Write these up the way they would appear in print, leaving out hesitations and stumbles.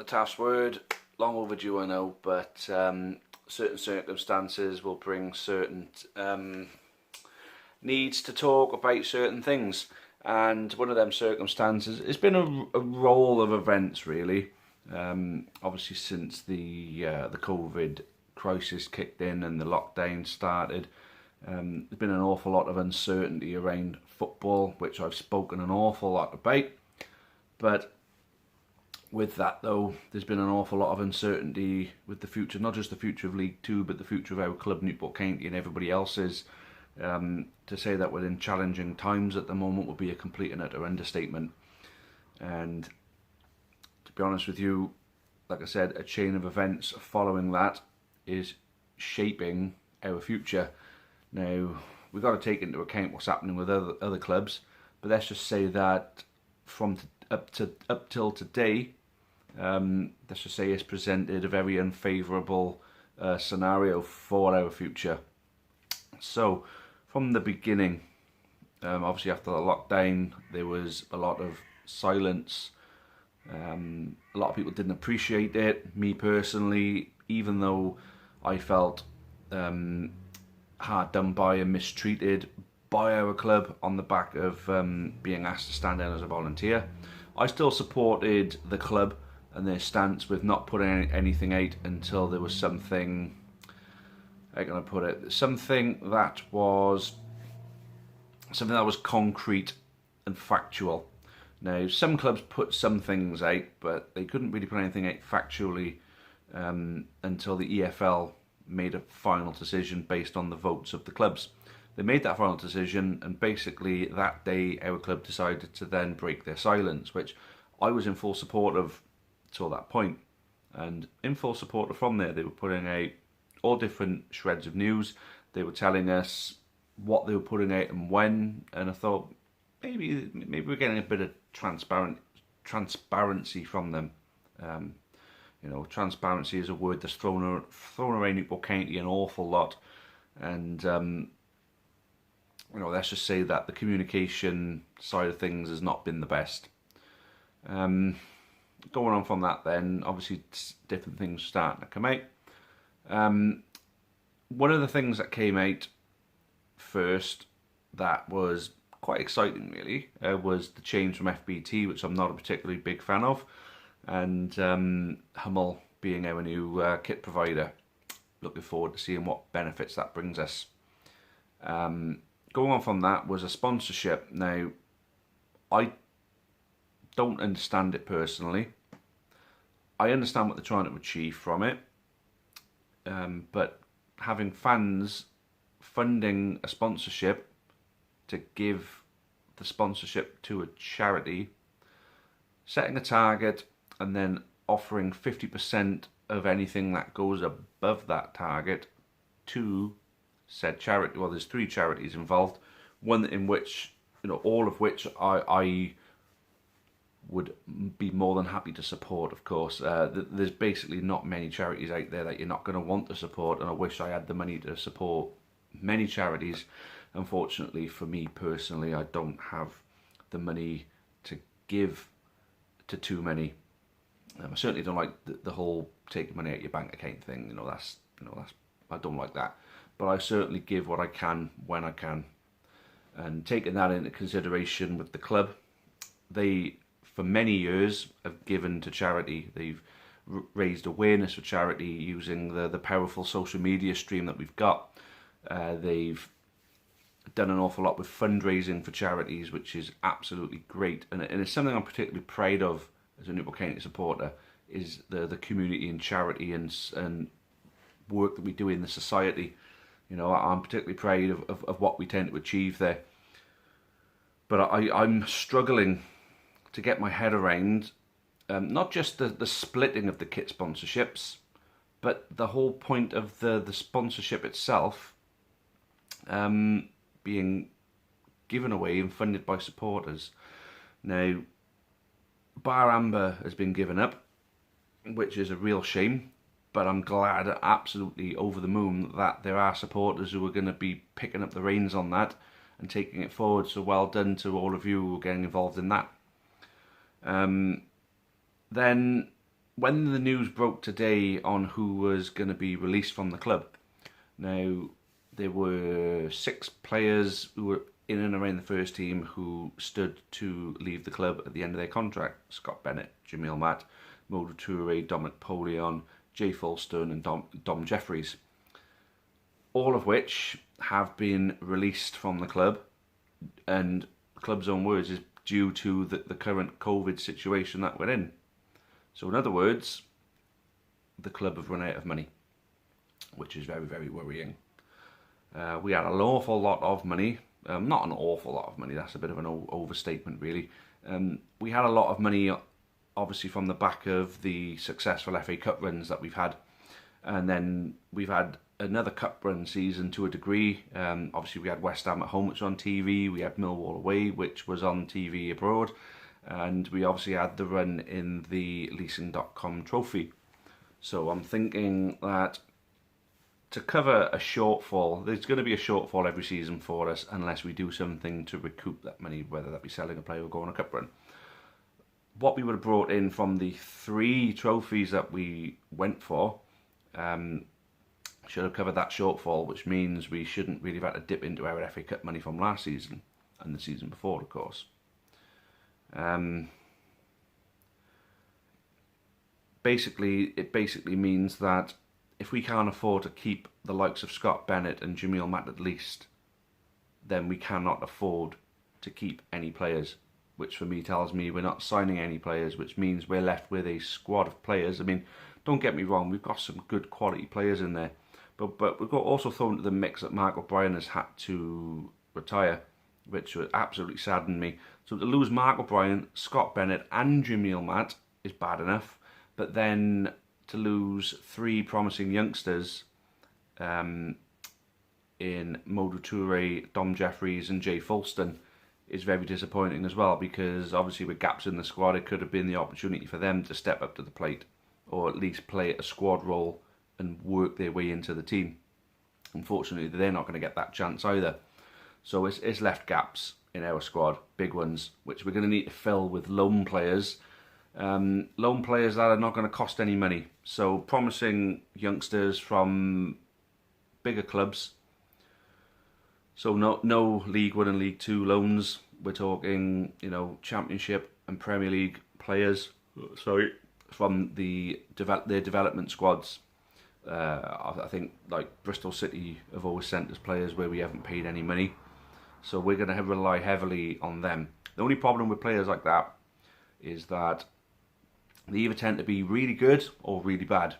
the Taff's word, long overdue I know, but certain circumstances will bring certain needs to talk about certain things, and one of them circumstances has been a roll of events really. Obviously since the COVID crisis kicked in and the lockdown started, there's been an awful lot of uncertainty around football, which I've spoken an awful lot about. But with that though, there's been an awful lot of uncertainty with the future, not just the future of League Two, but the future of our club, Newport County, and everybody else's. To say that we're in challenging times at the moment would be a complete and utter understatement. And to be honest with you, like I said, a chain of events following that is shaping our future. Now, we've got to take into account what's happening with other clubs, but let's just say that from up till today, let's just say it's presented a very unfavourable scenario for our future. So, from the beginning, obviously after the lockdown, there was a lot of silence. A lot of people didn't appreciate it. Me personally, even though I felt hard done by and mistreated by our club on the back of being asked to stand in as a volunteer, I still supported the club and their stance with not putting anything out until there was something, how can I put it, something that was concrete and factual. Now, some clubs put some things out, but they couldn't really put anything out factually until the EFL made a final decision based on the votes of the clubs. They made that final decision, and basically that day our club decided to then break their silence, which I was in full support of till that point. And in full support of from there, they were putting out all different shreds of news. They were telling us what they were putting out and when, and I thought maybe we're getting a bit of transparency from them. You know, transparency is a word that's thrown around Newport County an awful lot, and you know, let's just say that the communication side of things has not been the best. Going on from that, then obviously different things starting to come out. One of the things that came out first that was quite exciting really was the change from FBT, which I'm not a particularly big fan of, and Hummel being our new kit provider. Looking forward to seeing what benefits that brings us. Going on from that was a sponsorship. Now, I don't understand it personally. I understand what they're trying to achieve from it, but having fans funding a sponsorship to give the sponsorship to a charity, setting a target and then offering 50% of anything that goes above that target to said charity. Well, there's 3 charities involved, one in which, you know, all of which I would be more than happy to support, of course. There's basically not many charities out there that you're not going to want to support, and I wish I had the money to support many charities. Unfortunately for me personally, I don't have the money to give to too many. I certainly don't like the whole take money out your bank account thing. You know, that's I don't like that. But I certainly give what I can when I can. And taking that into consideration with the club, they for many years have given to charity. They've raised awareness for charity using the powerful social media stream that we've got. They've done an awful lot with fundraising for charities, which is absolutely great. And it's something I'm particularly proud of as a Newport County supporter, is the community and charity and work that we do in the society. You know, I'm particularly proud of what we tend to achieve there. But I'm struggling to get my head around not just the splitting of the kit sponsorships, but the whole point of the sponsorship itself being given away and funded by supporters. Now, Bar Amber has been given up, which is a real shame, but I'm glad, absolutely over the moon, that there are supporters who are going to be picking up the reins on that and taking it forward. So well done to all of you who are getting involved in that. Then when the news broke today on who was going to be released from the club, now there were 6 players who were in and around the first team who stood to leave the club at the end of their contract. Scott Bennett, Jamil Matt, Modou Touré, Dominic Polion, Jay Fulston and Dom Jeffries. All of which have been released from the club, and the club's own words is due to the current COVID situation that we're in. So in other words, the club have run out of money, which is very, very worrying. We had an awful lot of money. Not an awful lot of money, that's a bit of an overstatement really. We had a lot of money obviously from the back of the successful FA Cup runs that we've had. And then we've had another cup run season to a degree. Obviously we had West Ham at home, which was on TV. We had Millwall away, which was on TV abroad. And we obviously had the run in the Leasing.com trophy. So I'm thinking that to cover a shortfall, there's going to be a shortfall every season for us unless we do something to recoup that money, whether that be selling a player or going on a cup run. What we would have brought in from the 3 trophies that we went for should have covered that shortfall, which means we shouldn't really have had to dip into our FA Cup money from last season and the season before, of course. It basically means that if we can't afford to keep the likes of Scott Bennett and Jamil Matt at least, then we cannot afford to keep any players, which for me tells me we're not signing any players, which means we're left with a squad of players. I mean, don't get me wrong, we've got some good quality players in there, but we've got also thrown into the mix that Mark O'Brien has had to retire, which would absolutely sadden me. So to lose Mark O'Brien, Scott Bennett and Jamil Matt is bad enough, but then to lose 3 promising youngsters in Modou Touré, Dom Jeffries and Jay Fulston is very disappointing as well, because obviously with gaps in the squad it could have been the opportunity for them to step up to the plate or at least play a squad role and work their way into the team. Unfortunately they're not going to get that chance either. So it's left gaps in our squad, big ones, which we're going to need to fill with loan players. Loan players that are not going to cost any money. So promising youngsters from bigger clubs. So no League 1 and League 2 loans. We're talking, Championship and Premier League players. From their development squads. I think like Bristol City have always sent us players where we haven't paid any money. So we're going to rely heavily on them. The only problem with players like that is that they either tend to be really good or really bad.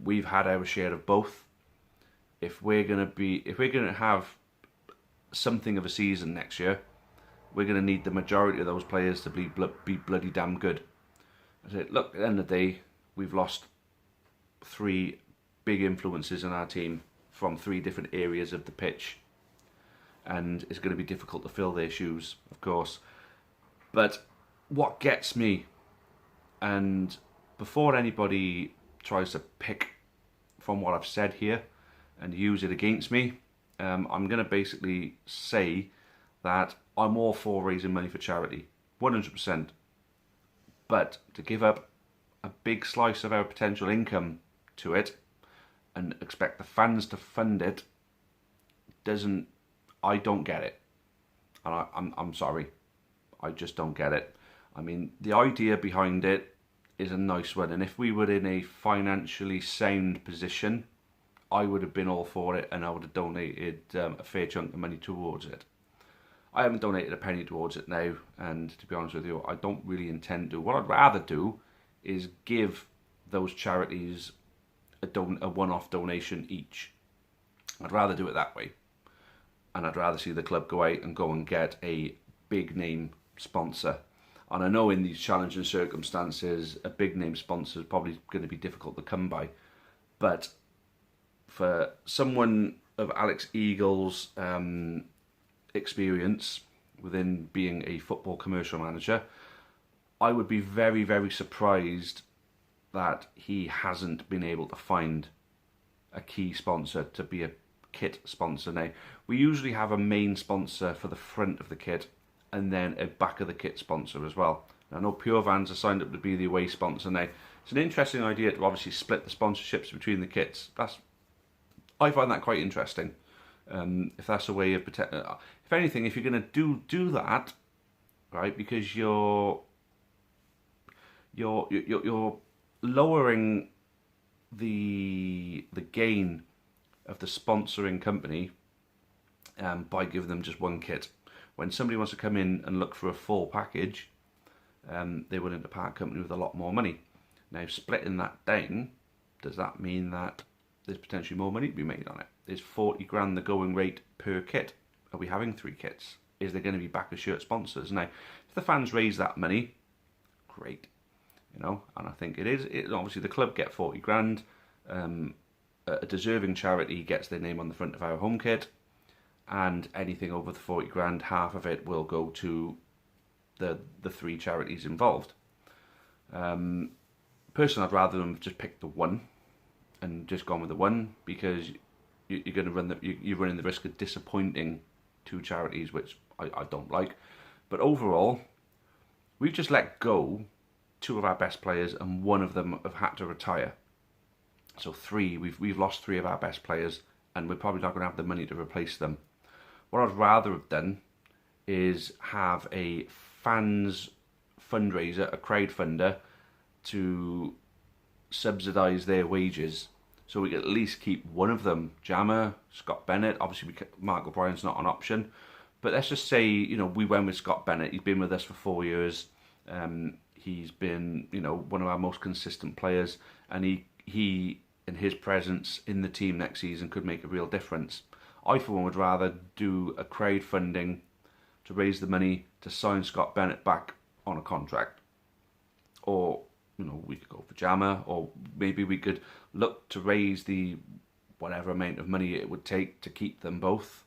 We've had our share of both. If we're going to have something of a season next year, we're going to need the majority of those players to be bloody damn good. I said, look, at the end of the day, we've lost 3 big influences in our team from 3 different areas of the pitch, and it's going to be difficult to fill their shoes, of course. But what gets me, and before anybody tries to pick from what I've said here and use it against me, I'm going to basically say that I'm all for raising money for charity, 100%. But to give up a big slice of our potential income to it and expect the fans to fund it I don't get it. And I'm sorry, I just don't get it. I mean, the idea behind it is a nice one, and if we were in a financially sound position, I would have been all for it, and I would have donated a fair chunk of money towards it. I haven't donated a penny towards it now, and to be honest with you, I don't really intend to. What I'd rather do is give those charities a one-off donation each. I'd rather do it that way, and I'd rather see the club go out and go and get a big name sponsor. And I know in these challenging circumstances, a big name sponsor is probably going to be difficult to come by, but for someone of Alex Eagle's experience within being a football commercial manager, I would be very, very surprised that he hasn't been able to find a key sponsor to be a kit sponsor. Now, we usually have a main sponsor for the front of the kit and then a back of the kit sponsor as well. Now, I know Pure Vans are signed up to be the away sponsor. Now, It's an interesting idea to obviously split the sponsorships between the kits. I find that quite interesting. If that's a way of if anything, if you're going to do that, right, because you're lowering the gain of the sponsoring company by giving them just one kit. When somebody wants to come in and look for a full package, they're willing to part company with a lot more money. Now, splitting that down, does that mean that there's potentially more money to be made on it? Is 40 grand the going rate per kit? Are we having 3 kits? Is there going to be back of shirt sponsors? Now, if the fans raise that money, great, and I think it is. Obviously, the club get 40 grand. A deserving charity gets their name on the front of our home kit, and anything over the 40 grand, half of it will go to the 3 charities involved. Personally, I'd rather them just pick the one and just gone with the one, because you're going to you're running the risk of disappointing 2 charities, which I don't like. But overall, we've just let go 2 of our best players, and 1 of them have had to retire. So 3, we've lost 3 of our best players, and we're probably not going to have the money to replace them. What I'd rather have done is have a fans fundraiser, a crowdfunder, to subsidise their wages, so we can at least keep 1 of them. Jammer, Scott Bennett, obviously Mark O'Brien's not an option, but let's just say, we went with Scott Bennett. He's been with us for 4 years. He's been, one of our most consistent players, and he and his presence in the team next season could make a real difference. I, for one, would rather do a crowdfunding to raise the money to sign Scott Bennett back on a contract. Or, we could go for Jammer, or maybe we could look to raise the whatever amount of money it would take to keep them both,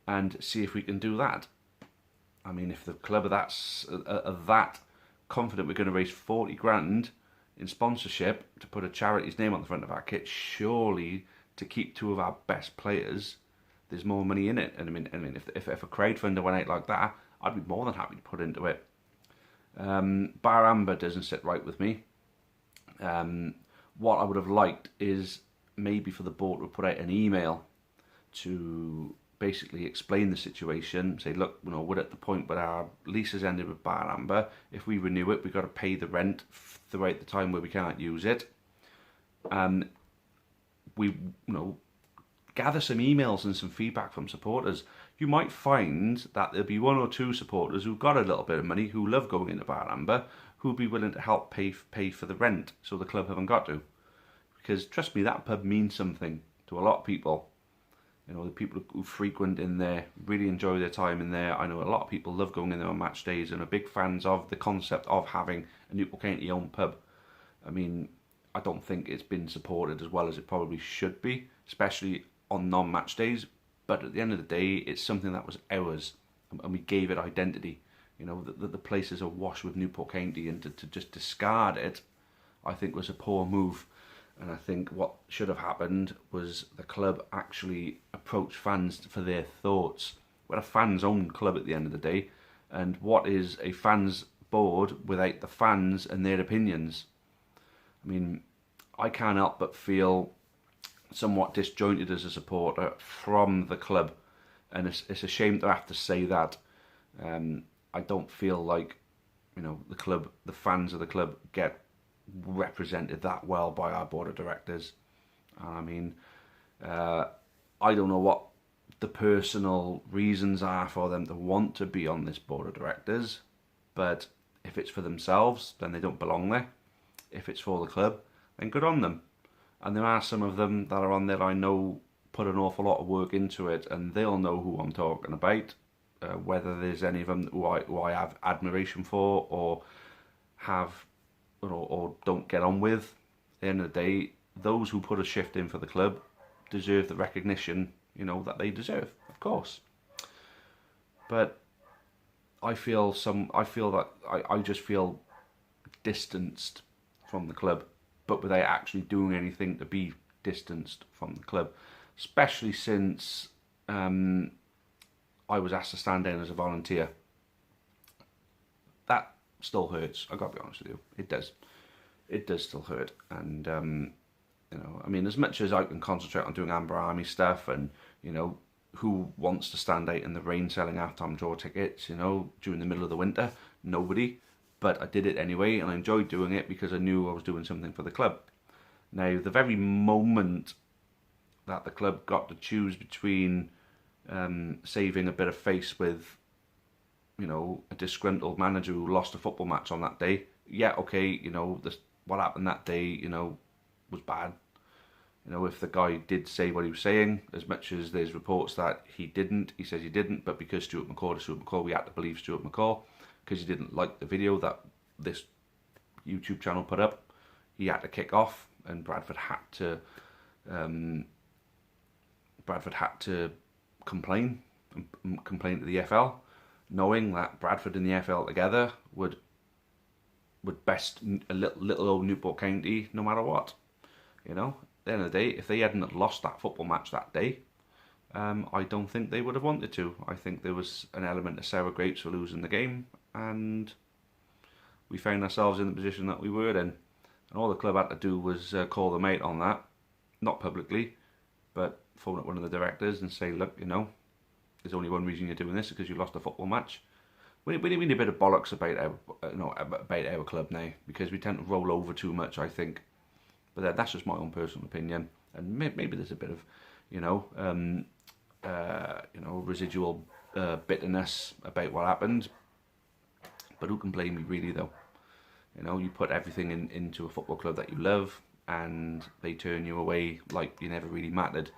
and see if we can do that. I mean, if the club are that confident we're going to raise 40 grand in sponsorship to put a charity's name on the front of our kit, surely to keep 2 of our best players, there's more money in it. And I mean, if a crowdfunder went out like that, I'd be more than happy to put into it. Bar Amber doesn't sit right with me. What I would have liked is maybe for the board to put out an email to basically explain the situation. Say, look, we're at the point where our lease has ended with Bar Amber. If we renew it, we've got to pay the rent throughout the time where we can't use it. And we, gather some emails and some feedback from supporters. You might find that there'll be 1 or 2 supporters who've got a little bit of money, who love going into Bar Amber, who'll be willing to help pay for the rent, so the club haven't got to. Because trust me, that pub means something to a lot of people. The people who frequent in there really enjoy their time in there. I know a lot of people love going in there on match days and are big fans of the concept of having a Newport County owned pub. I mean, I don't think it's been supported as well as it probably should be, especially on non-match days. But at the end of the day, it's something that was ours, and we gave it identity. The place is awash with Newport County, and to just discard it, I think, was a poor move. And I think what should have happened was the club actually approached fans for their thoughts. We're a fans-owned club at the end of the day, and what is a fans board without the fans and their opinions? I mean, I can't help but feel somewhat disjointed as a supporter from the club, and it's a shame to have to say that. I don't feel like the club, the fans of the club, get represented that well by our board of directors. I mean, I don't know what the personal reasons are for them to want to be on this board of directors, but if it's for themselves, then they don't belong there. If it's for the club, then good on them. And there are some of them that are on there I know put an awful lot of work into it, and they'll know who I'm talking about. Whether there's any of them who I have admiration for, or have, or don't get on with. At the end of the day, those who put a shift in for the club deserve the recognition, that they deserve, of course. But I just feel distanced from the club, but without actually doing anything to be distanced from the club, especially since I was asked to stand down as a volunteer. That still hurts, I've got to be honest with you. It does. it does still hurt. And you know, I mean, as much as I can concentrate on doing Amber Army stuff, and you know, who wants to stand out in the rain selling half-time draw tickets, you know, during the middle of the winter? Nobody. But I did it anyway, and I enjoyed doing it because I knew I was doing something for the club. Now, the very moment that the club got to choose between saving a bit of face with, you know, a disgruntled manager who lost a football match on that day, yeah, okay, you know, what happened that day, you know, was bad. You know, if the guy did say what he was saying, as much as there's reports that he didn't, he says he didn't, but because Stuart McCall, we had to believe Stuart McCall, because he didn't like the video that this YouTube channel put up, he had to kick off, and Bradford had to complain to the FL, knowing that Bradford and the FL together would best a little old Newport County no matter what. You know, at the end of the day, if they hadn't lost that football match that day, I don't think they would have wanted to. I think there was an element of sour grapes for losing the game, and we found ourselves in the position that we were in. And all the club had to do was call them out on that, not publicly, but phone up one of the directors and say, look, you know, there's only one reason you're doing this, because you lost a football match. We need a bit of bollocks about our club now, because we tend to roll over too much, I think. But that's just my own personal opinion, and maybe there's a bit of, you know, residual bitterness about what happened. But who can blame me, really, though? You know, you put everything into a football club that you love, and they turn you away like you never really mattered.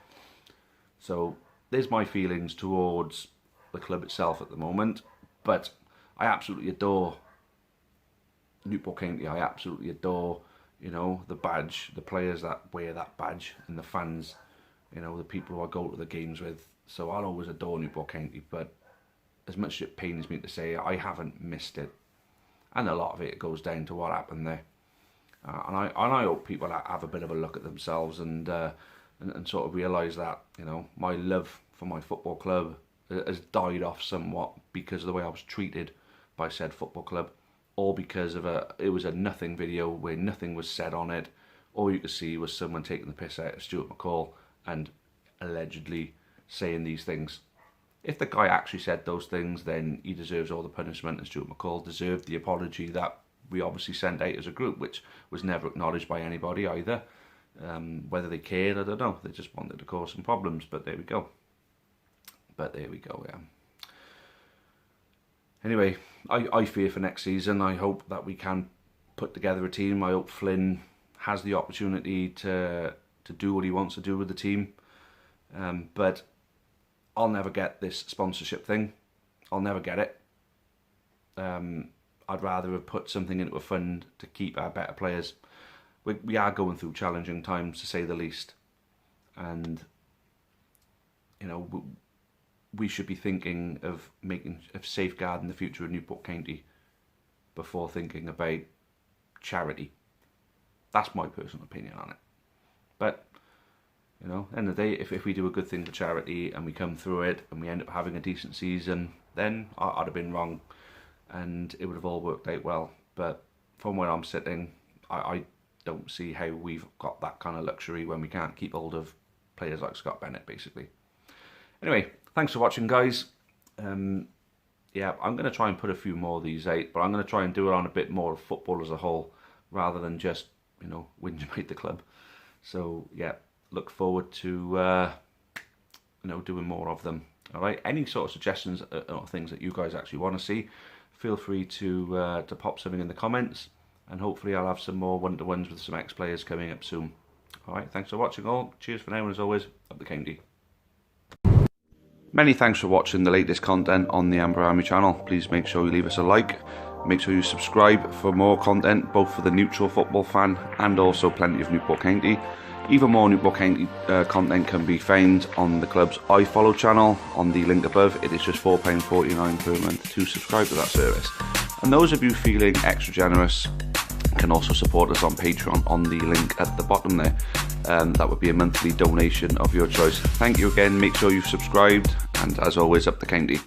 So there's my feelings towards the club itself at the moment. But I absolutely adore Newport County. I absolutely adore, you know, the badge, the players that wear that badge, and the fans, you know, the people who I go to the games with. So I'll always adore Newport County, but as much as it pains me to say, I haven't missed it. And a lot of it goes down to what happened there. And I hope people have a bit of a look at themselves and sort of realise that, you know, my love for my football club has died off somewhat because of the way I was treated by said football club, or because of it was a nothing video where nothing was said on it. All you could see was someone taking the piss out of Stuart McCall and allegedly saying these things. If the guy actually said those things, then he deserves all the punishment, and Stuart McCall deserved the apology that we obviously sent out as a group, which was never acknowledged by anybody either. Whether they cared, I don't know. They just wanted to cause some problems, but there we go. Yeah. Anyway, I fear for next season. I hope that we can put together a team. I hope Flynn has the opportunity to do what he wants to do with the team. But I'll never get this sponsorship thing. I'll never get it. I'd rather have put something into a fund to keep our better players. We are going through challenging times, to say the least. And, you know, we should be thinking of safeguarding the future of Newport County before thinking about charity. That's my personal opinion on it. But, you know, at the end of the day, if we do a good thing for charity and we come through it and we end up having a decent season, then I'd have been wrong and it would have all worked out well. But from where I'm sitting, I don't see how we've got that kind of luxury when we can't keep hold of players like Scott Bennett, basically. Anyway, thanks for watching, guys. Yeah, I'm going to try and put a few more of these out, but I'm going to try and do it on a bit more of football as a whole, rather than just, you know, whinging about the club. So, yeah, look forward to, you know, doing more of them. All right, any sort of suggestions or things that you guys actually want to see, feel free to pop something in the comments, and hopefully I'll have some more one-to-ones with some ex-players coming up soon. All right, thanks for watching all. Cheers for now, and as always, up the county. Many thanks for watching the latest content on the Amber Army channel. Please make sure you leave us a like. Make sure you subscribe for more content, both for the neutral football fan and also plenty of Newport County. Even more Newport County content can be found on the club's iFollow channel on the link above. It is just £4.49 per month to subscribe to that service. And those of you feeling extra generous can also support us on Patreon on the link at the bottom there. That would be a monthly donation of your choice. Thank you again, make sure you've subscribed, and as always, up the county.